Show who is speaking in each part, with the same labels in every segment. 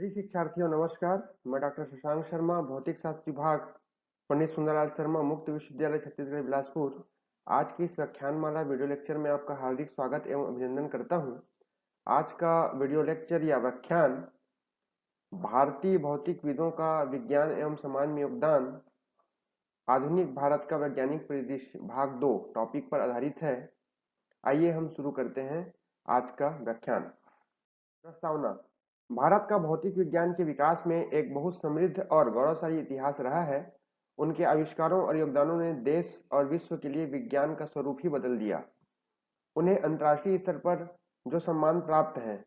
Speaker 1: प्रिय शिक्षार्थियों नमस्कार। मैं डॉक्टर शशांक शर्मा, भौतिक शास्त्र विभाग, पंडित सुंदरलाल शर्मा, मुक्त विश्वविद्यालय छत्तीसगढ़ बिलासपुर। आज की इस व्याख्यानमाला वीडियो लेक्चर में आपका हार्दिक स्वागत एवं अभिनंदन करता हूं। आज का वीडियो लेक्चर या व्याख्यान भारतीय भौतिकविदों का विज्ञान एवं समाज में योगदान, आधुनिक भारत का वैज्ञानिक परिदृश्य भाग 2 टॉपिक पर आधारित है। आइए हम शुरू करते हैं आज का व्याख्यान। प्रस्तावना। भारत का भौतिक विज्ञान के विकास में एक बहुत समृद्ध और गौरवशाली इतिहास रहा है। उनके आविष्कारों और योगदानों ने देश और विश्व के लिए विज्ञान का स्वरूप ही बदल दिया। उन्हें अंतर्राष्ट्रीय स्तर पर जो सम्मान प्राप्त है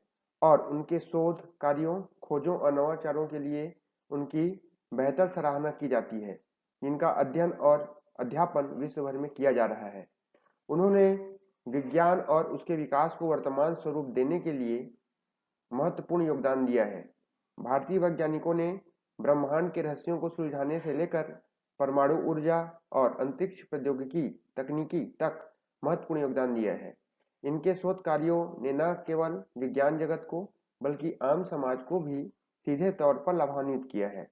Speaker 1: और उनके शोध कार्यों, खोजों और नवाचारों के लिए उनकी बेहतर सराहना की जाती है, जिनका अध्ययन और अध्यापन विश्व भर में किया जा रहा है। उन्होंने विज्ञान और उसके विकास को वर्तमान स्वरूप देने के लिए महत्वपूर्ण योगदान दिया है। भारतीय वैज्ञानिकों ने ब्रह्मांड के रहस्यों को सुलझाने से लेकर परमाणु ऊर्जा और अंतरिक्ष प्रौद्योगिकी तकनीकी तक महत्वपूर्ण योगदान दिया है। इनके शोध कार्यों ने न केवल विज्ञान जगत को बल्कि आम समाज को भी सीधे तौर पर लाभान्वित किया है।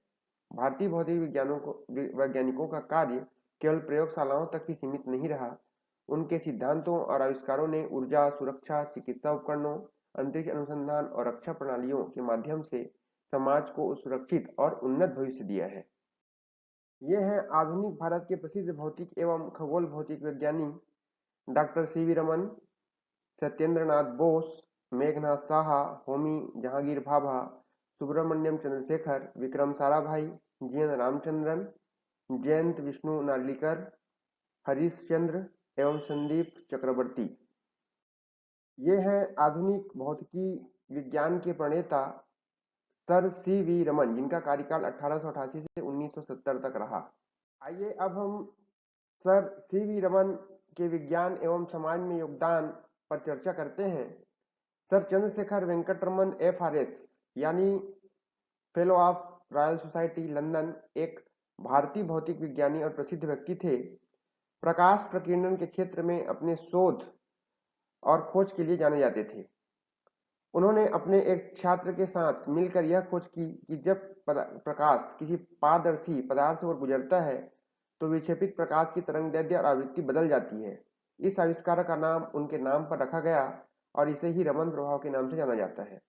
Speaker 1: भारतीय भौतिक वैज्ञानिकों का कार्य केवल प्रयोगशालाओं तक ही सीमित नहीं रहा। उनके सिद्धांतों और आविष्कारों ने ऊर्जा सुरक्षा, चिकित्सा उपकरणों, अंतरिक्ष अनुसंधान और रक्षा प्रणालियों के माध्यम से समाज को सुरक्षित और उन्नत भविष्य दिया है। ये हैं आधुनिक भारत के प्रसिद्ध भौतिक एवं खगोल भौतिक विज्ञानी doctor CV Raman, Satyendra Nath Bose, Meghnath Saha, Homi Jahangir Bhabha, Subramaniam Chandrashekhar, Vikram Sarabhai, GN Ramachandran, Jayant Vishnu Narlikar, Harish Chandra एवं संदीप चक्रवर्ती। ये हैं आधुनिक भौतिकी विज्ञान के प्रणेता सर सी वी रमन, जिनका कार्यकाल 1888 से 1970 तक रहा। आइए अब हम सर सी वी रमन के विज्ञान एवं समाज में योगदान पर चर्चा करते हैं। सर चंद्रशेखर वेंकटरमन FRS यानी fellow of royal society London एक भारतीय भौतिक विज्ञानी और प्रसिद्ध व्यक्ति थे। प्रकाश प्रकीर्णन के क्षेत्र में अपने शोध और खोज के लिए जाने जाते थे। उन्होंने अपने एक छात्र के साथ मिलकर यह खोज की कि जब प्रकाश किसी पारदर्शी पदार्थ से गुजरता है तो विक्षेपित प्रकाश की तरंगदैर्ध्य और आवृत्ति बदल जाती है। इस आविष्कार का नाम उनके नाम पर रखा गया और इसे ही रमन प्रभाव के नाम से जाना जाता है।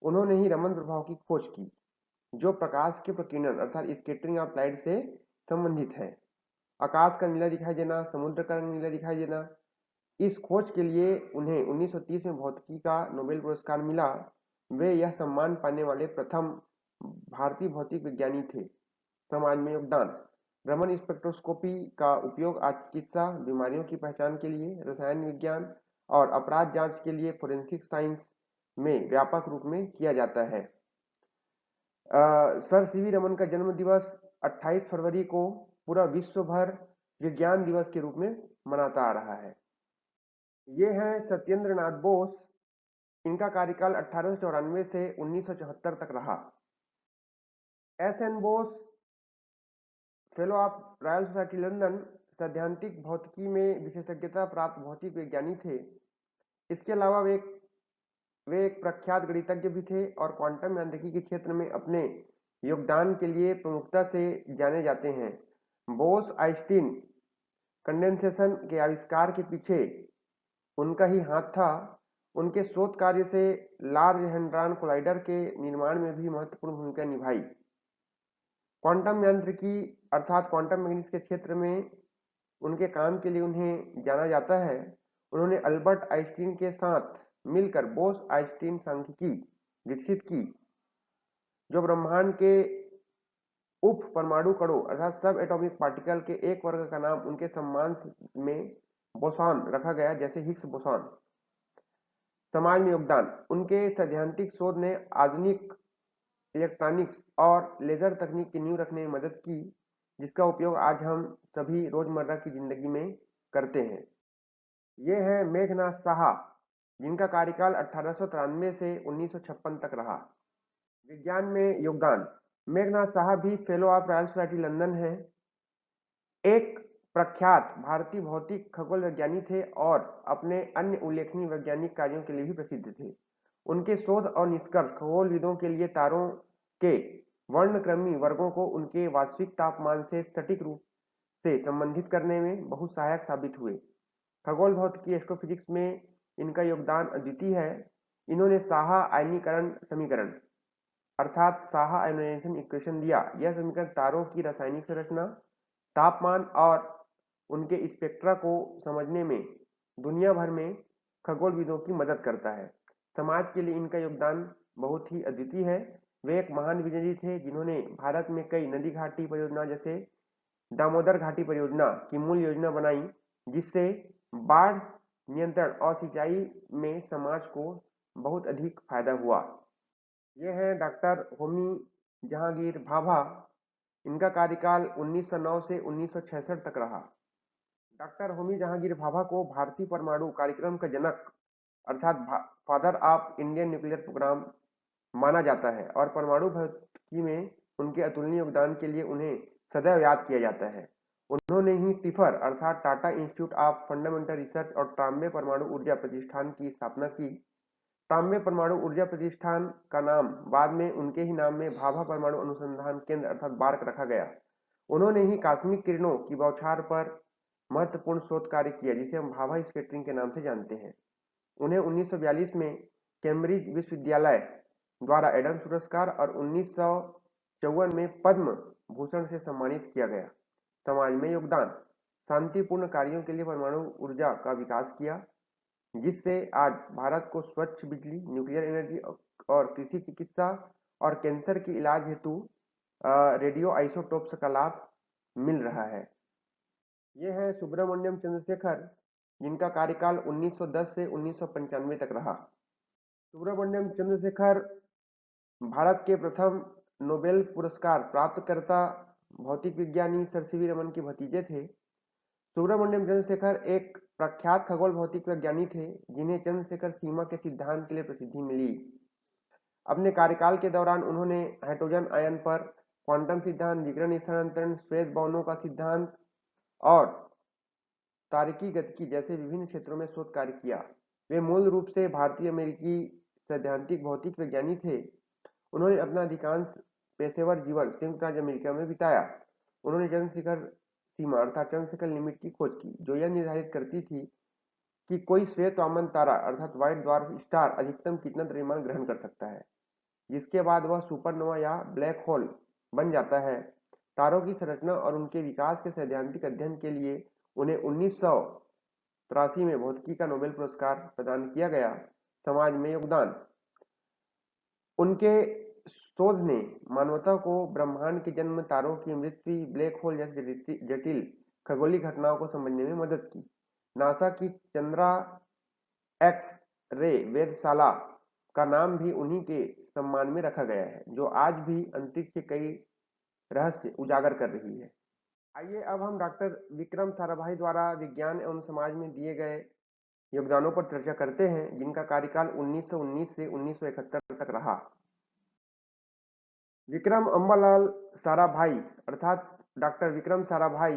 Speaker 1: उन्होंने ही रमन प्रभाव की खोज की, जो प्रकाश के प्रकीर्णन अर्थात स्कैटरिंग ऑफ लाइट से संबंधित है। आकाश का नीला दिखाई देना, समुद्र का रंग नीला दिखाई देना, इस खोज के लिए उन्हें 1930 में भौतिकी का नोबेल पुरस्कार मिला। वे यह सम्मान पाने वाले प्रथम भारतीय भौतिक विज्ञानी थे। समाज में योगदान। रमन स्पेक्ट्रोस्कोपी का उपयोग आज चिकित्सा, बीमारियों की पहचान के लिए, रसायन विज्ञान और अपराध जांच के लिए फोरेंसिक साइंस में व्यापक रूप में किया जाता है। सर सीवी रमन का जन्म दिवस 28 फरवरी को पूरा विश्व भर विज्ञान दिवस के रूप में मनाता आ रहा है। ये हैं सत्येंद्र नाथ बोस। इनका कार्यकाल 1894 से 1974 तक रहा। SN Bose fellow of royal society London सैद्धांतिक भौतिकी में विशेषज्ञता प्राप्त भौतिक वैज्ञानिक थे। इसके अलावा वे एक प्रख्यात गणितज्ञ भी थे और क्वांटम यांत्रिकी के क्षेत्र में अपने योगदान के लिए प्रमुखता से जाने जाते हैं। बोस आइंस्टीन कंडेंसेशन के आविष्कार के पीछे उनका ही हाथ था। उनके शोध कार्य से लार्ज हैंड्रॉन कोलाइडर के निर्माण में भी महत्वपूर्ण भूमिका निभाई। क्वांटम यांत्रिकी अर्थात क्वांटम मैकेनिक्स के क्षेत्र में उनके काम के लिए उन्हें जाना जाता है। उन्होंने अल्बर्ट आइंस्टीन के साथ मिलकर बोस आइंस्टीन सांख्यिकी विकसित की, जो ब्रह्मांड के उप परमाणु कणों अर्थात सब एटॉमिक पार्टिकल के एक वर्ग का नाम उनके सम्मान में बोसॉन रखा गया, जैसे हिग्स बोसॉन। समाज में योगदान। उनके सैद्धांतिक शोध ने आधुनिक इलेक्ट्रॉनिक्स और लेजर तकनीक की नींव रखने में मदद की, जिसका उपयोग आज हम सभी रोजमर्रा की जिंदगी में करते हैं। ये हैं मेघनाथ साहा, जिनका कार्यकाल 1893 से 1956 तक रहा। विज्ञान में योगदान। मेघनाथ साहा भी fellow of royal society London है। एक प्रख्यात भारतीय भौतिक खगोल विज्ञानी थे और अपने अन्य उल्लेखनीय वैज्ञानिक कार्यों के लिए भी प्रसिद्ध थे। उनके शोध और निष्कर्ष खगोलविदों के लिए तारों के वर्णक्रमीय वर्गों को उनके वास्तविक तापमान से सटीक रूप से संबंधित करने में बहुत सहायक साबित हुए। खगोल भौतिकी एस्ट्रोफिजिक्स में इनका योगदान अद्वितीय है। इन्होंने साहा आयनीकरण समीकरण अर्थात साहा आयोनाइजेशन इक्वेशन दिया। यह समीकरण तारों की रासायनिक संरचना, तापमान और उनके स्पेक्ट्रा को समझने में दुनिया भर में खगोलविदों की मदद करता है। समाज के लिए इनका योगदान बहुत ही अद्वितीय है। वे एक महान विजयी थे जिन्होंने भारत में कई नदी घाटी परियोजना जैसे दामोदर घाटी परियोजना की मूल योजना बनाई, जिससे बाढ़ नियंत्रण और सिंचाई में समाज को बहुत अधिक फायदा हुआ। ये हैं डॉक्टर होमी जहांगीर भाभा। इनका कार्यकाल 1909 से 1966 तक रहा। डॉक्टर होमी जहांगीर भाभा को भारतीय परमाणु कार्यक्रम का जनक अर्थात father of Indian nuclear programme माना जाता है और परमाणु भौतिकी में उनके अतुलनीय योगदान के लिए उन्हें सदैव याद किया जाता है। उन्होंने ही टिफर अर्थात Tata institute of fundamental research और ट्राम्बे परमाणु ऊर्जा प्रतिष्ठान की स्थापना की। ट्राम्बे परमाणु ऊर्जा प्रतिष्ठान का नाम बाद में उनके ही नाम में भाभा परमाणु अनुसंधान केंद्र अर्थात बार्क रखा गया। उन्होंने ही कॉस्मिक किरणों की बौछार पर महत्वपूर्ण शोध कार्य किया, जिसे हम भाभा स्कैटरिंग के नाम से जानते हैं। उन्हें 1942 में कैम्ब्रिज विश्वविद्यालय द्वारा एडम्स पुरस्कार और 1954 में पद्म भूषण से सम्मानित किया गया। समाज में योगदान: शांतिपूर्ण कार्यों के लिए परमाणु ऊर्जा का विकास किया, जिससे आज भारत को स्वच्छ बिजली, न्यूक्लियर एनर्जी और कृषि चिकित्सा और कैंसर के इलाज हेतु रेडियो आइसोटोप्स का लाभ मिल रहा है। ये है सुब्रमण्यम चंद्रशेखर, जिनका कार्यकाल 1910 से 1995 तक रहा। सुब्रमण्यम चंद्रशेखर भारत के प्रथम नोबेल पुरस्कार प्राप्तकर्ता भौतिक विज्ञानी सर सीवी रमन के भतीजे थे। सुब्रमण्यम चंद्रशेखर एक प्रख्यात खगोल भौतिक वैज्ञानिक थे, जिन्हें चंद्रशेखर सीमा के सिद्धांत के लिए प्रसिद्धि मिली। अपने कार्यकाल के दौरान उन्होंने हाइड्रोजन आयन पर क्वांटम सिद्धांत, विकिरण स्थानांतरण, श्वेत बावनों का सिद्धांत और तारिकी गतिकी जैसे विभिन्न क्षेत्रों में शोध कार्य किया। वे मूल रूप से भारतीय अमेरिकी सैद्धांतिक भौतिक विज्ञानी थे। उन्होंने अपना अधिकांश पेशेवर जीवन संयुक्त राज्य अमेरिका में बिताया। उन्होंने चंद्रशेखर सीमा अर्थात चंद्रशेखर लिमिट की खोज की, जो यह निर्धारित करती थी कि कोई श्वेत वामन तारा अर्थात व्हाइट ड्वार्फ स्टार अधिकतम कितना द्रव्यमान ग्रहण कर सकता है, जिसके बाद वह सुपरनोवा या ब्लैक होल बन जाता है। तारों की संरचना और उनके विकास के सैद्धांतिक अध्ययन के लिए उन्हें 1983 में भौतिकी का नोबेल पुरस्कार प्रदान किया गया। समाज में योगदान: उनके शोध ने मानवता को ब्रह्मांड के जन्म, तारों की मृत्यु, ब्लैक होल जैसी जटिल खगोलीय घटनाओं को समझने में मदद की। नासा की चंद्रा एक्स रे वेधशाला का नाम भी उन्हीं के सम्मान में रखा गया है, जो आज भी अंतरिक्ष के कई रहस्य उजागर कर रही है। आइए अब हम डॉक्टर विक्रम साराभाई द्वारा विज्ञान एवं समाज में दिए गए योगदानों पर चर्चा करते हैं, जिनका कार्यकाल 1919 से 1971 तक रहा। विक्रम अम्बालाल साराभाई अर्थात डॉक्टर विक्रम साराभाई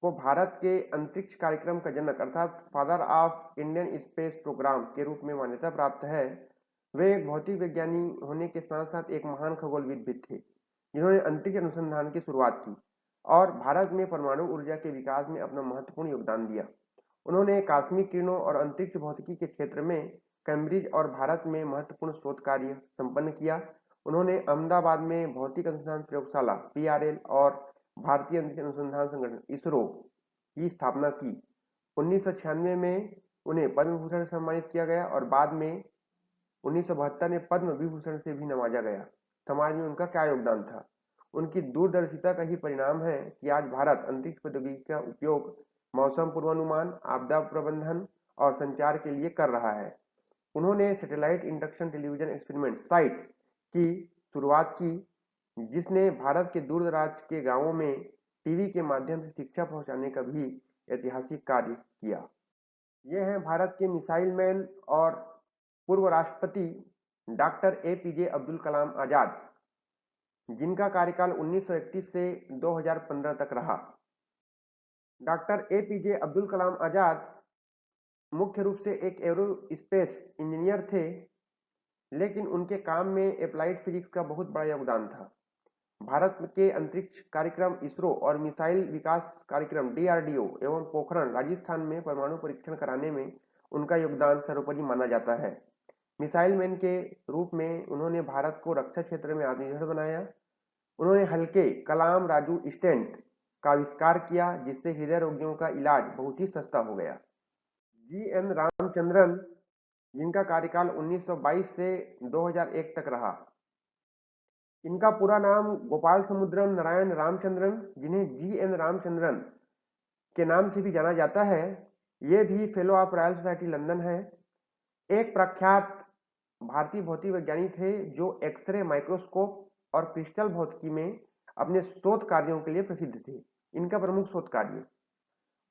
Speaker 1: को भारत के अंतरिक्ष कार्यक्रम का जनक अर्थात father of Indian space programme के रूप में मान्यता प्राप्त है। वे एक भौतिक विज्ञानी होने के साथ साथ एक महान खगोलविद भी थे, जिन्होंने अंतरिक्ष अनुसंधान की शुरुआत की और भारत में परमाणु ऊर्जा के विकास में अपना महत्वपूर्ण योगदान दिया। उन्होंने कॉस्मिक किरणों और अंतरिक्ष भौतिकी के क्षेत्र में कैम्ब्रिज और भारत में महत्वपूर्ण शोध कार्य संपन्न किया। उन्होंने अहमदाबाद में भौतिक अनुसंधान प्रयोगशाला PRL और भारतीय अंतरिक्ष अनुसंधान संगठन इसरो की स्थापना की। 1996 में उन्हें पद्म भूषण से सम्मानित किया गया और बाद में 1972 में पद्म विभूषण से भी नवाजा गया। समाज में उनका क्या योगदान था? उनकी दूरदर्शिता का ही परिणाम है कि आज भारत अंतरिक्ष प्रौद्योगिकी का उपयोग मौसम पूर्वानुमान, आपदा प्रबंधन और संचार के लिए कर रहा है। उन्होंने satellite induction television experiment site की शुरुआत की, जिसने भारत के दूर दराज के गांवों में टीवी के माध्यम से शिक्षा पहुंचाने का भी ऐतिहासिक कार्य किया। ये हैं भारत के मिसाइल मैन और पूर्व राष्ट्रपति डॉक्टर APJ अब्दुल कलाम आजाद, जिनका कार्यकाल 1931 से 2015 तक रहा। डॉक्टर APJ अब्दुल कलाम आजाद मुख्य रूप से एक एरोस्पेस इंजीनियर थे। लेकिन उनके काम में अप्लाइड फिजिक्स का बहुत बड़ा योगदान था। भारत के अंतरिक्ष कार्यक्रम इसरो और मिसाइल विकास कार्यक्रम डीआरडीओ एवं पोखरण राजस्थान में परमाणु परीक्षण कराने में उनका योगदान सर्वोपरि माना जाता है। मिसाइल मैन के रूप में उन्होंने भारत को रक्षा क्षेत्र में आत्मनिर्भर बनाया। उन्होंने हल्के कलाम राजू स्टेंट का आविष्कार किया, जिससे हृदय रोगियों का इलाज बहुत ही सस्ता हो गया। जी एन रामचंद्रन, जिनका कार्यकाल 1922 से 2001 तक रहा। इनका पूरा नाम गोपाल समुद्रम नारायण रामचंद्रन, जिन्हें जी एन रामचंद्रन के नाम से भी जाना जाता है, ये भी fellow of royal society London है। एक प्रख्यात भारतीय भौतिक वैज्ञानिक थे जो एक्सरे माइक्रोस्कोप और क्रिस्टल भौतिकी में अपने शोध कार्यों के लिए प्रसिद्ध थे। इनका प्रमुख शोध कार्य,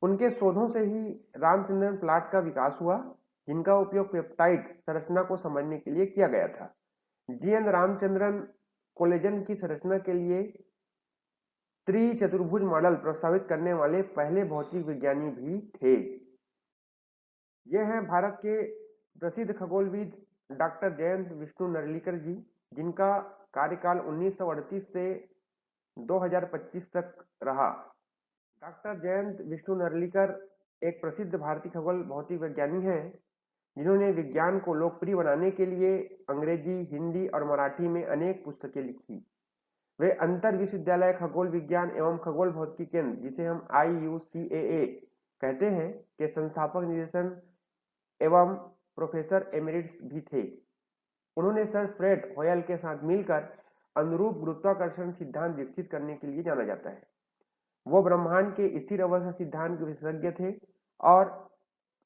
Speaker 1: उनके शोधों से ही रामचंद्रन प्लॉट का विकास हुआ, जिनका उपयोग पेप्टाइड संरचना को समझने के लिए किया गया था। जी एन रामचंद्रन कोलेजन की संरचना के लिए त्रिचतुर्भुज मॉडल प्रस्तावित करने वाले पहले भौतिक विज्ञानी भी थे। ये हैं भारत के प्रसिद्ध खगोलविद डॉक्टर जयंत विष्णु नर्लिकर जी, जिनका कार्यकाल 1938 से 2025 तक रहा। डॉक्टर जयंत विष्णु नर्लिकर एक प्रसिद्ध भारतीय खगोल भौतिक वैज्ञानिक हैं, जिन्होंने विज्ञान को लोकप्रिय बनाने के लिए अंग्रेजी, हिंदी और मराठी में अनेक पुस्तकें लिखी। वे अंतर विश्वविद्यालय खगोल विज्ञान एवं खगोल भौतिकी केंद्र, जिसे हम IUCAA कहते हैं, के संस्थापक निदेशन एवं प्रोफेसर एमेरिटस भी थे। उन्होंने सर फ्रेड होयल के साथ मिलकर अनुरूप गुरुत्वाकर्षण सिद्धांत विकसित करने के लिए जाना जाता है। वो ब्रह्मांड के स्थिर अवस्था सिद्धांत के विशेषज्ञ थे और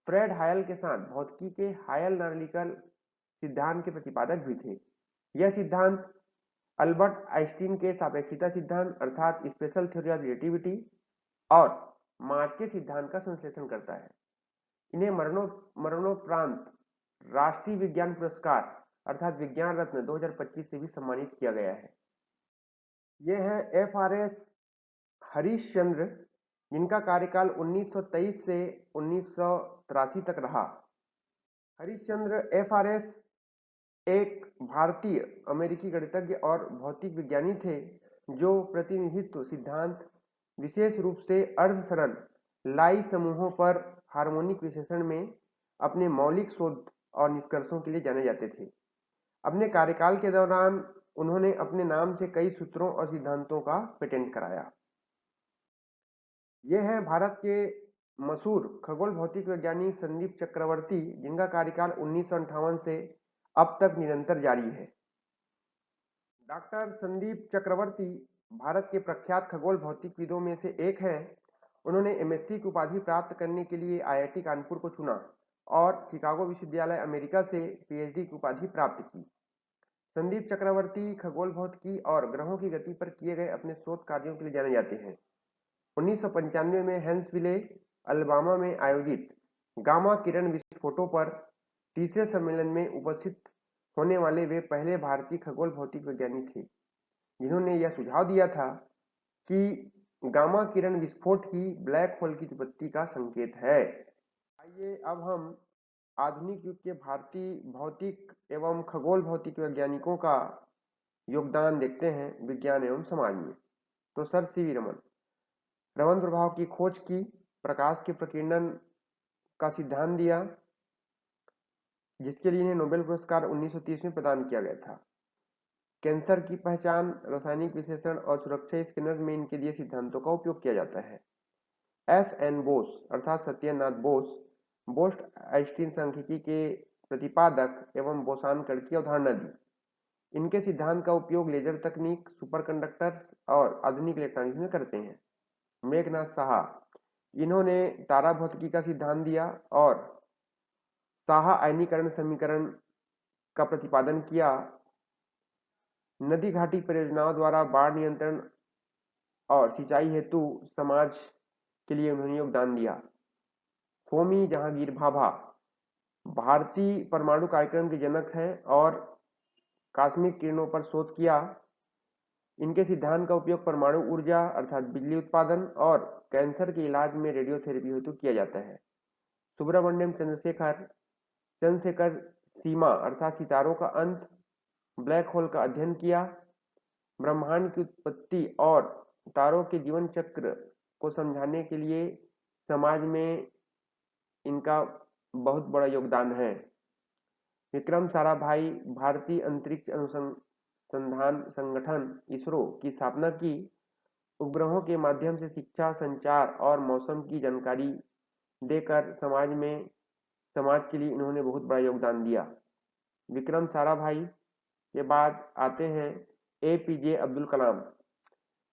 Speaker 1: फ्रेड हायल के साथ भौतिकी के हायल-नार्लिकर सिद्धांत के प्रतिपादक भी थे। यह सिद्धांत अल्बर्ट आइंस्टीन के सापेक्षिकता सिद्धांत अर्थात स्पेशल थ्योरी ऑफ रिलेटिविटी और माच के सिद्धांत का संश्लेषण करता है। इन्हें मरणोपरांत राष्ट्रीय विज्ञान पुरस्कार अर्थात विज्ञान रत्न 2025 से भी सम्मानित किया गया है। ये हैं FRS हरीशचंद्र, जिनका कार्यकाल 1923 से 1983 तक रहा। हरीशचंद्र FRS एक भारतीय अमेरिकी गणितज्ञ और भौतिक विज्ञानी थे, जो प्रतिनिधित्व सिद्धांत, विशेष रूप से अर्ध सरल लाई समूहों पर हार्मोनिक विश्लेषण में अपने मौलिक शोध और निष्कर्षों के लिए जाने जाते थे। अपने कार्यकाल के दौरान उन्होंने अपने नाम से कई सूत्रों और सिद्धांतों का पेटेंट कराया। ये हैं भारत के मशहूर खगोल भौतिक वैज्ञानिक संदीप चक्रवर्ती, जिनका कार्यकाल 1958 से अब तक निरंतर जारी है। डॉक्टर संदीप चक्रवर्ती भारत के प्रख्यात खगोल भौतिकविदों में से एक हैं। उन्होंने MSc की उपाधि प्राप्त करने के लिए IIT कानपुर को चुना और शिकागो विश्वविद्यालय अमेरिका से PhD की उपाधि प्राप्त की। संदीप चक्रवर्ती खगोल भौतिकी और ग्रहों की गति पर किए गए अपने शोध कार्यों के लिए जाने जाते हैं। 1995 में हैंसविले, अल्बामा में आयोजित गामा किरण विस्फोटों पर तीसरे सम्मेलन में उपस्थित होने वाले वे पहले भारतीय खगोल भौतिक वैज्ञानिक थे, जिन्होंने यह सुझाव दिया था कि गामा किरण विस्फोट ही ब्लैक होल की उत्पत्ति का संकेत है। आइए अब हम आधुनिक युग के भारतीय भौतिक एवं खगोल भौतिक वैज्ञानिकों का योगदान देखते हैं विज्ञान एवं समाज में। तो सर CV रमन, रमन प्रभाव की खोज की, प्रकाश के प्रकीर्णन का सिद्धांत दिया, जिसके लिए इन्हें नोबेल पुरस्कार 1930 में प्रदान किया गया था। कैंसर की पहचान, रासायनिक विश्लेषण और सुरक्षा स्कैनर में इनके दिए सिद्धांतों का उपयोग किया जाता है। SN बोस अर्थात सत्यनारायण बोस, बोस्ट-आइंस्टीन सांख्यिकी के प्रतिपादक एवं बोसॉन-कण की अवधारणा दी। इनके सिद्धांत का उपयोग लेजर तकनीक, सुपरकंडक्टर और आधुनिक इलेक्ट्रॉनिक्स में करते हैं। मेघनाथ साहा, इन्होंने तारा भौतिकी का सिद्धांत दिया और साहा आयनीकरण समीकरण का प्रतिपादन किया। नदी घाटी परियोजनाओं द्वारा बाढ़ नियंत्रण और सिंचाई हेतु समाज के लिए उन्होंने योगदान दिया। होमी जहांगीर भाभा भारतीय परमाणु कार्यक्रम के जनक हैं और कॉस्मिक किरणों पर शोध किया। इनके सिद्धांत का उपयोग परमाणु ऊर्जा अर्थात बिजली उत्पादन और कैंसर के इलाज में रेडियोथेरेपी हेतु किया जाता है। सुब्रमण्यम चंद्रशेखर सीमा अर्थात सितारों का अंत, ब्लैक होल का अध्ययन किया, ब्रह्मांड की उत्पत्ति और तारों के जीवन चक्र को समझाने के लिए समाज में इनका बहुत बड़ा योगदान है। विक्रम साराभाई भारतीय अंतरिक्ष अनुसंधान संगठन इसरो की स्थापना की, उपग्रहों के माध्यम से शिक्षा, संचार और मौसम की जानकारी देकर समाज के लिए इन्होंने बहुत बड़ा योगदान दिया। विक्रम साराभाई के बाद आते हैं एपीजे अब्दुल कलाम।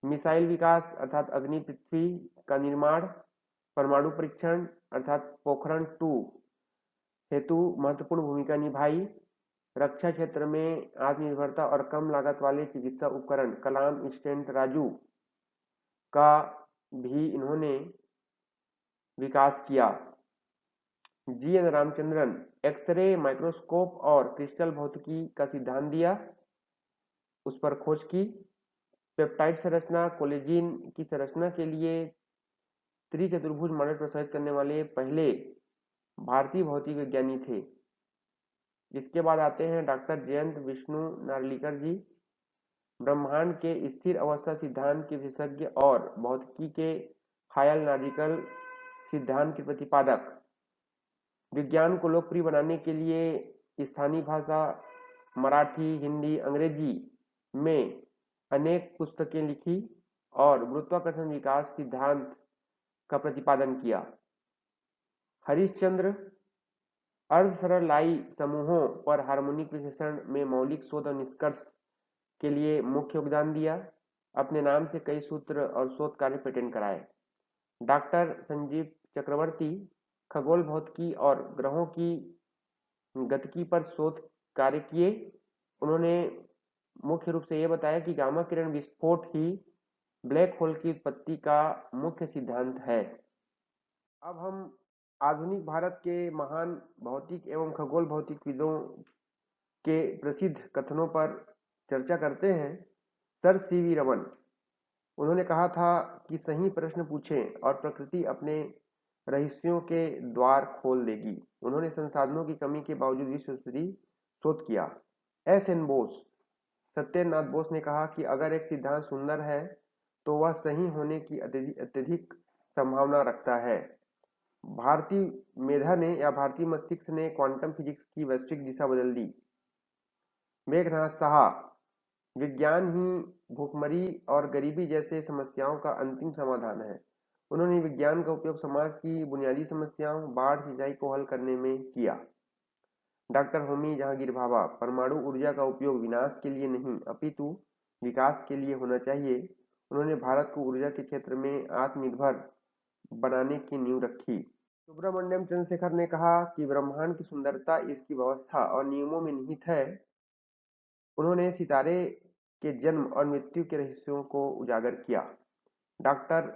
Speaker 1: मिसाइल विकास अर्थात अग्नि पृथ्वी का निर्माण, परमाणु परीक्षण अर्थात पोखरण 2 हेतु महत्वपूर्ण भूमिका निभाई, रक्षा क्षेत्र में आत्मनिर्भरता और कम लागत वाले चिकित्सा उपकरण कलाम इंस्टेंट राजू का भी इन्होंने विकास किया। जीएन रामचंद्रन एक्सरे, माइक्रोस्कोप और क्रिस्टल भौतिकी का सिद्धांत दिया, उस पर खोज की। पेप्टाइड संरचना, कोलेजिन की संरचना के लिए त्रिचतुर्भुज मॉडल प्रसारित करने वाले पहले भारतीय भौतिक विज्ञानी थे। इसके बाद आते हैं डॉक्टर जयंत विष्णु नार्लिकर जी, ब्रह्मांड के स्थिर अवस्था सिद्धांत के विशेषज्ञ और भौतिकी के हायल नार्लिकर सिद्धांत के प्रतिपादक। विज्ञान को लोकप्रिय बनाने के लिए स्थानीय भाषा मराठी, हिंदी, अंग्रेजी में अनेक पुस्तकें लिखी और गुरुत्वाकर्षण विकास सिद्धांत का प्रतिपादन किया। हरिश्चंद्र अर्धसरलाई समूहों पर हार्मोनिक विश्लेषण में मौलिक शोध और निष्कर्ष के लिए मुख्य योगदान दिया। अपने नाम से कई सूत्र और शोध कार्य पेटेंट कराए। डॉक्टर संजीव चक्रवर्ती खगोल भौतिकी और ग्रहों की गतिकी पर शोध कार्य किए। उन्होंने मुख्य रूप से यह बताया कि गामा किरण विस्फोट ही ब्लैक होल की उत्पत्ति का मुख्य सिद्धांत है। अब हम आधुनिक भारत के महान भौतिक एवं खगोल भौतिकविदों के प्रसिद्ध कथनों पर चर्चा करते हैं। सर सीवी रमन, उन्होंने कहा था कि सही प्रश्न पूछें और प्रकृति अपने रहस्यों के द्वार खोल देगी। उन्होंने संसाधनों की कमी के बावजूद विश्व स्तरीय शोध किया। एस.एन. बोस, सत्येंद्रनाथ बोस ने कहा कि अगर एक सिद्धांत सुंदर है तो वह सही होने की अत्यधिक संभावना रखता है। भारतीय मेधा ने या भारतीय मस्तिष्क ने क्वांटम फिजिक्स की वैश्विक दिशा बदल दी। मेघनाथ साहा, विज्ञान ही भूखमरी और गरीबी जैसे समस्याओं का अंतिम समाधान है। उन्होंने विज्ञान का उपयोग समाज की बुनियादी समस्याओं, बाढ़, सिंचाई को हल करने में किया। डॉक्टर होमी जहांगीर भाभा, परमाणु ऊर्जा का उपयोग विनाश के लिए नहीं अपितु विकास के लिए होना चाहिए। उन्होंने भारत को ऊर्जा के क्षेत्र में आत्मनिर्भर बनाने की नींव रखी। सुब्रमण्यम चंद्रशेखर ने कहा कि ब्रह्मांड की सुंदरता इसकी व्यवस्था और नियमों में निहित है। उन्होंने सितारे के जन्म और मृत्यु के रहस्यों को उजागर किया। डॉक्टर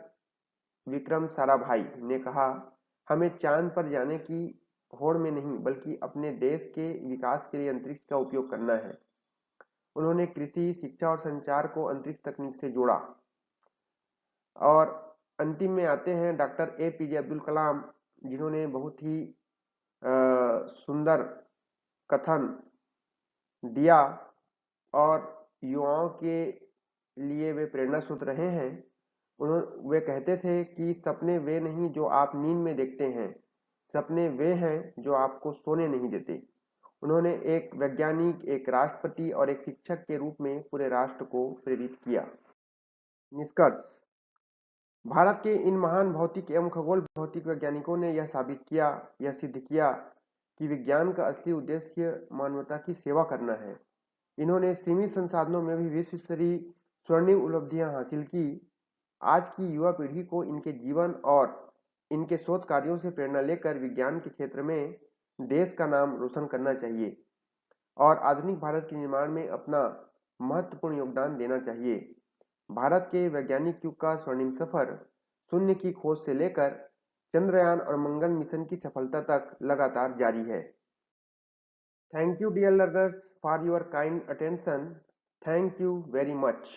Speaker 1: विक्रम साराभाई ने कहा, हमें चांद पर जाने की होड़ में नहीं बल्कि अपने देश के विकास के लिए अंतरिक्ष का उपयोग करना है। उन्होंने कृषि, शिक्षा और संचार को अंतरिक्ष तकनीक से जोड़ा। और अंतिम में आते हैं डॉक्टर एपीजे अब्दुल कलाम, जिन्होंने बहुत ही सुंदर कथन दिया और युवाओं के लिए वे प्रेरणा स्रोत रहे हैं। वे कहते थे कि सपने वे नहीं जो आप नींद में देखते हैं, सपने वे हैं जो आपको सोने नहीं देते। उन्होंने एक वैज्ञानिक, एक राष्ट्रपति और एक शिक्षक के रूप में पूरे राष्ट्र को प्रेरित किया। निष्कर्ष, भारत के इन महान भौतिक एवं खगोल भौतिक वैज्ञानिकों ने यह सिद्ध किया कि विज्ञान का असली उद्देश्य मानवता की सेवा करना है। इन्होंने सीमित संसाधनों में भी विश्व स्तरीय स्वर्णिम उपलब्धियां हासिल की। आज की युवा पीढ़ी को इनके जीवन और इनके शोध कार्यों से प्रेरणा लेकर विज्ञान के क्षेत्र में देश का नाम रोशन करना चाहिए और आधुनिक भारत के निर्माण में अपना महत्वपूर्ण योगदान देना चाहिए। भारत के वैज्ञानिक युग का स्वर्णिम सफर शून्य की खोज से लेकर चंद्रयान और मंगल मिशन की सफलता तक लगातार जारी है। Thank you dear learners for your kind attention. Thank you very much.